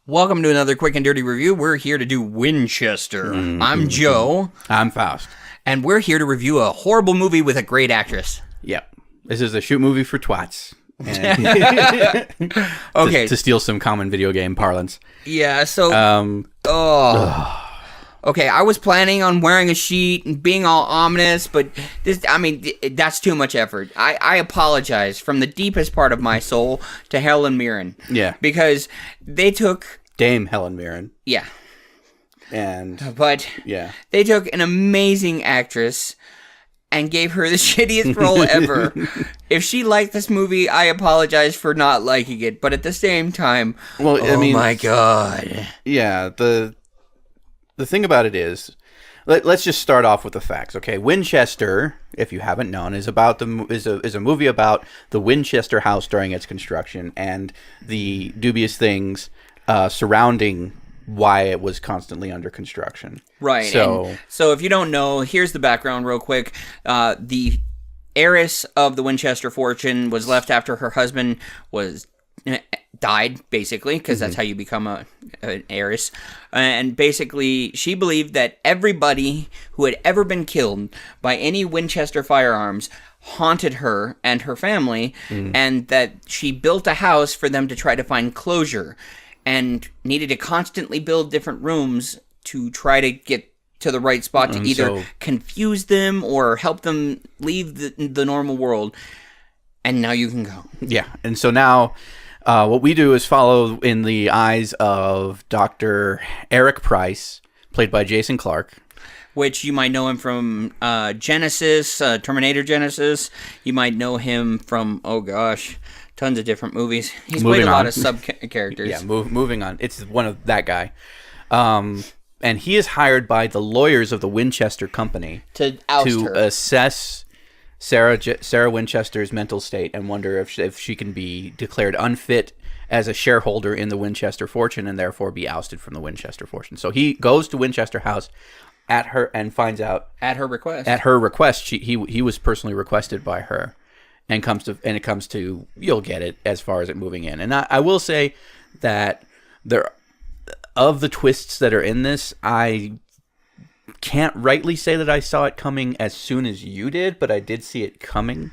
Welcome to another quick and dirty review. We're here to do Winchester. I'm Joe. I'm Faust. And we're here to review a horrible movie with a great actress. Yep. This is a shoot movie for twats. Okay. To steal some common video game parlance. Yeah, so... Okay, I was planning on wearing a sheet and being all ominous, but that's too much effort. I apologize from the deepest part of my soul to Helen Mirren. Yeah. Because they took... Dame Helen Mirren. Yeah. But yeah. They took an amazing actress and gave her the shittiest role ever. If she liked this movie, I apologize for not liking it, but at the same time, my God. Yeah, the thing about it is, let's just start off with the facts, okay? Winchester, if you haven't known, is a movie about the Winchester house during its construction and the dubious things surrounding why it was constantly under construction. Right. So if you don't know, here's the background real quick. The heiress of the Winchester fortune was left after her husband died, basically, because that's how you become an heiress. And basically, she believed that everybody who had ever been killed by any Winchester firearms haunted her and her family, and that she built a house for them to try to find closure, and needed to constantly build different rooms to try to get to the right spot to either confuse them or help them leave the normal world. And now you can go. Yeah, and so now... what we do is follow in the eyes of Dr. Eric Price, played by Jason Clarke. Which you might know him from Genesis, Terminator Genesis. You might know him from, tons of different movies. He's played a lot of sub-characters. Yeah, moving on. It's one of that guy. And he is hired by the lawyers of the Winchester Company to oust her. Assess Sarah Winchester's mental state and wonder if she can be declared unfit as a shareholder in the Winchester fortune and therefore be ousted from the Winchester fortune. So he goes to Winchester House at her and finds out at her request. At her request, he was personally requested by her, and it comes to you'll get it as far as it moving in. And I will say that of the twists that are in this, I can't rightly say that I saw it coming as soon as you did, but I did see it coming.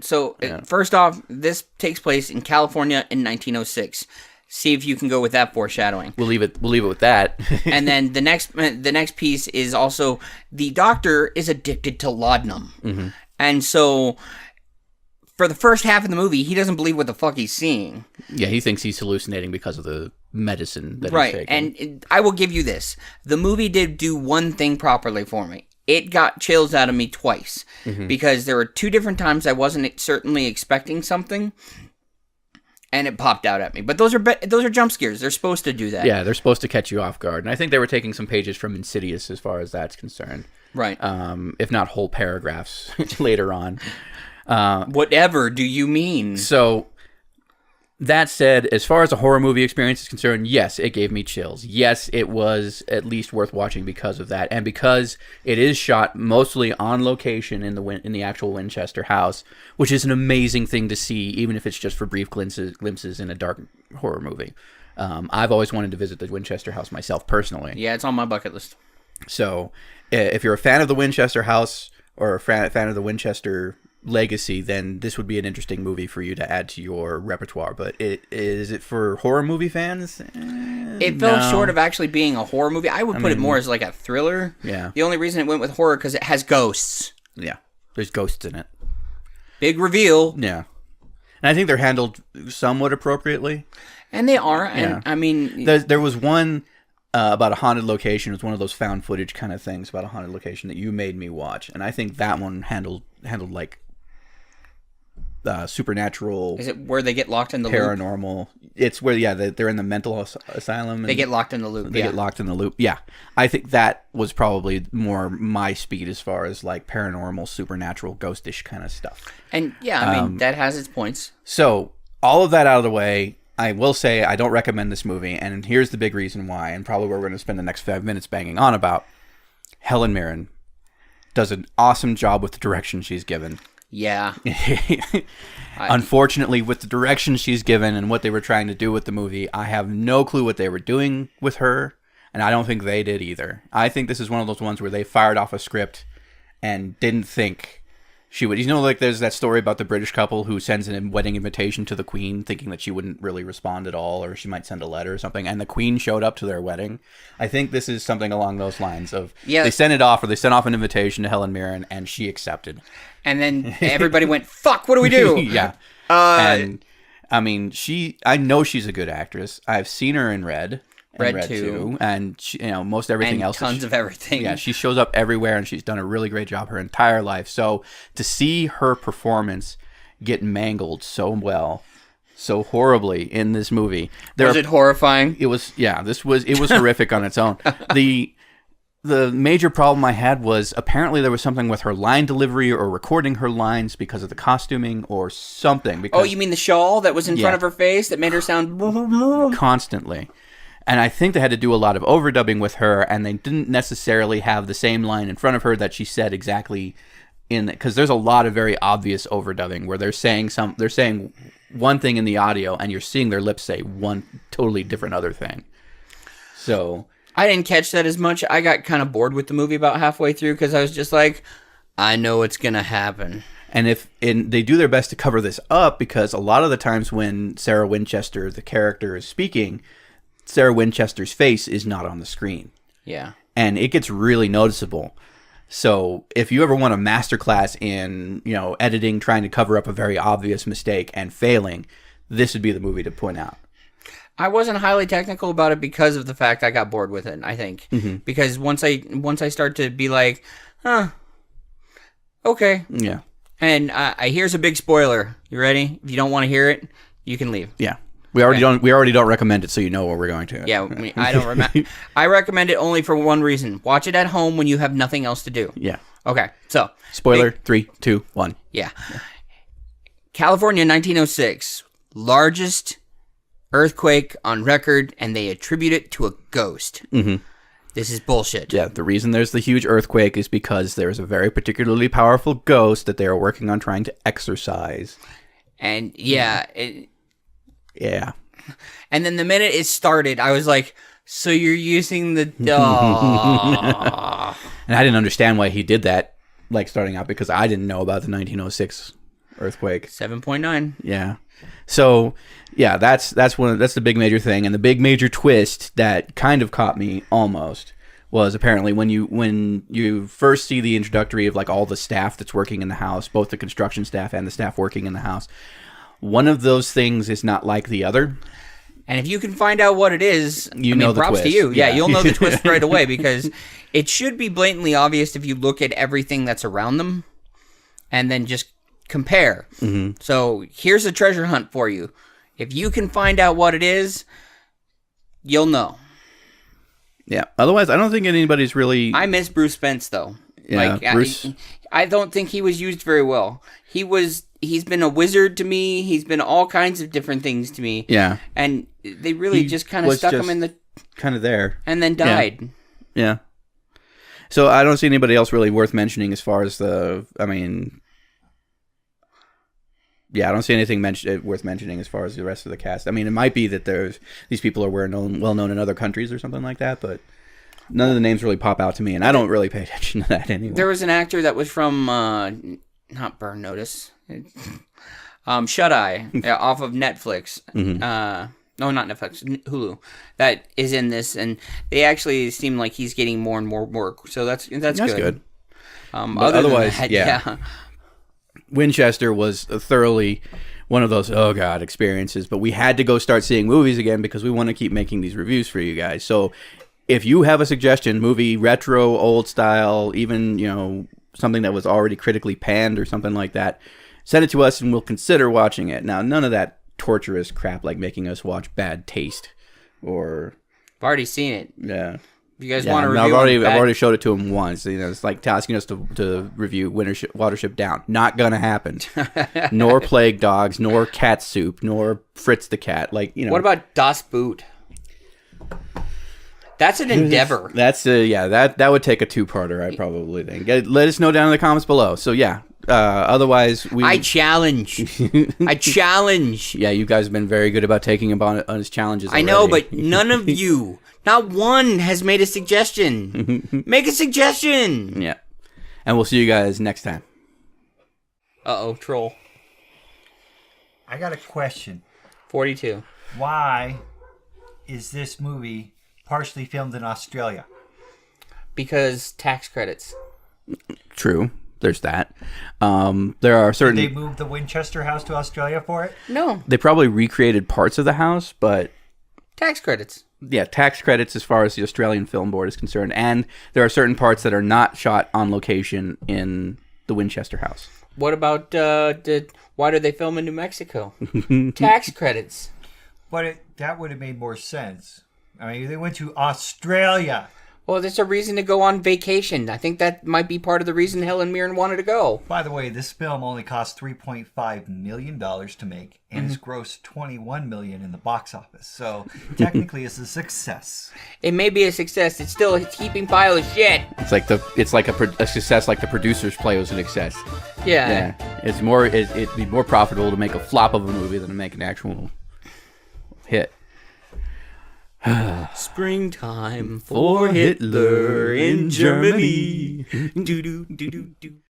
So, First off, this takes place in California in 1906. See if you can go with that foreshadowing. We'll leave it with that. And then the next piece is also the doctor is addicted to laudanum. And so for the first half of the movie, he doesn't believe what the fuck he's seeing. Yeah, he thinks he's hallucinating because of the medicine that he's taking. And I will give you this. The movie did do one thing properly for me. It got chills out of me twice. Because there were two different times I wasn't certainly expecting something, and it popped out at me. But those are jump scares. They're supposed to do that. Yeah, they're supposed to catch you off guard. And I think they were taking some pages from Insidious as far as that's concerned. Right. If not whole paragraphs later on. Whatever do you mean? So, that said, as far as a horror movie experience is concerned, yes, it gave me chills. Yes, it was at least worth watching because of that, and because it is shot mostly on location in the actual Winchester house, which is an amazing thing to see, even if it's just for brief glimpses in a dark horror movie. I've always wanted to visit the Winchester house myself personally. Yeah, it's on my bucket list. So, if you're a fan of the Winchester house or a fan of the Winchester legacy, then this would be an interesting movie for you to add to your repertoire. But is it for horror movie fans? It fell short of actually being a horror movie. I would put it more as like a thriller. Yeah. The only reason it went with horror because it has ghosts. Yeah, there's ghosts in it. Big reveal. Yeah, and I think they're handled somewhat appropriately. And they are. And I mean, there was one about a haunted location. It was one of those found footage kind of things about a haunted location that you made me watch, and I think that one handled like supernatural. Is it where they get locked in the paranormal loop? It's where they're in the mental asylum and they get locked in the loop. They get locked in the loop. Yeah, I think that was probably more my speed as far as like paranormal, supernatural, ghostish kind of stuff. And I mean that has its points. So all of that out of the way, I will say I don't recommend this movie, and here's the big reason why, and probably what we're going to spend the next 5 minutes banging on about. Helen Mirren does an awesome job with the direction she's given. Yeah. Unfortunately, with the direction she's given and what they were trying to do with the movie, I have no clue what they were doing with her, and I don't think they did either. I think this is one of those ones where they fired off a script and didn't think she would. You know, like there's that story about the British couple who sends a wedding invitation to the Queen thinking that she wouldn't really respond at all, or she might send a letter or something, and the Queen showed up to their wedding. I think this is something along those lines of they sent it off, or they sent off an invitation to Helen Mirren, and she accepted. And then everybody went, fuck, what do we do? Yeah. And I mean, I know she's a good actress. I've seen her in Red 2, and she, most everything else. Tons of everything. Yeah, she shows up everywhere, and she's done a really great job her entire life. So to see her performance get mangled so well, so horribly in this movie, was it horrifying? It was. Yeah, it was horrific on its own. The major problem I had was apparently there was something with her line delivery or recording her lines because of the costuming or something. Because, you mean the shawl that was in front of her face that made her sound constantly? And I think they had to do a lot of overdubbing with her, and they didn't necessarily have the same line in front of her that she said exactly in because there's a lot of very obvious overdubbing where they're saying one thing in the audio and you're seeing their lips say one totally different other thing. So I didn't catch that as much. I got kind of bored with the movie about halfway through because I was just like, I know what's going to happen. And they do their best to cover this up because a lot of the times when Sarah Winchester, the character, is speaking, Sarah Winchester's face is not on the screen. Yeah. And it gets really noticeable. So if you ever want a masterclass in, editing, trying to cover up a very obvious mistake and failing, this would be the movie to point out. I wasn't highly technical about it because of the fact I got bored with it, I think. Mm-hmm. Because once I start to be like, okay. Yeah. And here's a big spoiler. You ready? If you don't want to hear it, you can leave. Yeah. We already don't recommend it, so you know what we're going to. Yeah, I don't recommend. I recommend it only for one reason: watch it at home when you have nothing else to do. Yeah. Okay. So spoiler: 3, 2, 1. Yeah. California, 1906, largest earthquake on record, and they attribute it to a ghost. Mm-hmm. This is bullshit. Yeah. The reason there's the huge earthquake is because there's a very particularly powerful ghost that they are working on trying to exorcise. And yeah. Yeah. And then the minute it started, I was like, so you're using the dog. And I didn't understand why he did that, like starting out, because I didn't know about the 1906 earthquake. 7.9. Yeah. So, yeah, that's the big major thing. And the big major twist that kind of caught me almost was apparently when you first see the introductory of like all the staff that's working in the house, both the construction staff and the staff working in the house, one of those things is not like the other. And if you can find out what it is, know the props twist. to you. Yeah, Yeah. You'll know the twist right away because it should be blatantly obvious if you look at everything that's around them and then just compare. Mm-hmm. So here's a treasure hunt for you. If you can find out what it is, you'll know. Yeah. Otherwise, I don't think anybody's really... I miss Bruce Spence, though. Yeah, Bruce... I don't think he was used very well. He's been a wizard to me. He's been all kinds of different things to me. Yeah. And they really just kind of stuck him in the... kind of there. And then died. Yeah. So I don't see anybody else really worth mentioning as far as I don't see anything worth mentioning as far as the rest of the cast. I mean, it might be that these people are well known in other countries or something like that, but none of the names really pop out to me, and I don't really pay attention to that anymore. There was an actor that was from, not Burn Notice, Shut Eye, off of Netflix. Mm-hmm. No, not Netflix, Hulu. That is in this, and they actually seem like he's getting more and more work. So that's good. Otherwise, yeah. Winchester was thoroughly one of those experiences, but we had to go start seeing movies again because we want to keep making these reviews for you guys. So if you have a suggestion, movie, retro, old style, even something that was already critically panned or something like that, send it to us and we'll consider watching it. Now, none of that torturous crap like making us watch Bad Taste or... I've already seen it. Yeah. If you guys want to review I've already showed it to him once. It's like asking us to review Watership Down. Not gonna happen. Nor Plague Dogs, nor Cat Soup, nor Fritz the Cat. What about Das Boot? That's an endeavor. That's that would take a two-parter, I probably think. Let us know down in the comments below. So yeah, Otherwise, I challenge. I challenge. Yeah, you guys have been very good about taking him on his challenges already. I know, but none of you, not one, has made a suggestion. Make a suggestion. Yeah. And we'll see you guys next time. Uh-oh, troll. I got a question. 42. Why is this movie partially filmed in Australia? Because tax credits. True. There's that. There are certain... Did they move the Winchester house to Australia for it? No. They probably recreated parts of the house, but... Tax credits. Yeah, tax credits as far as the Australian Film Board is concerned. And there are certain parts that are not shot on location in the Winchester house. What about, why did they film in New Mexico? Tax credits. But that would have made more sense. I mean, they went to Australia. Well, there's a reason to go on vacation. I think that might be part of the reason Helen Mirren wanted to go. By the way, this film only cost $3.5 million to make, and it's grossed $21 million in the box office. So technically, it's a success. It may be a success. It's still a heaping pile of shit. It's like a success, like the producer's play was an success. Yeah. It's more. It'd be more profitable to make a flop of a movie than to make an actual hit. Springtime for Hitler in Germany. Do do do do do.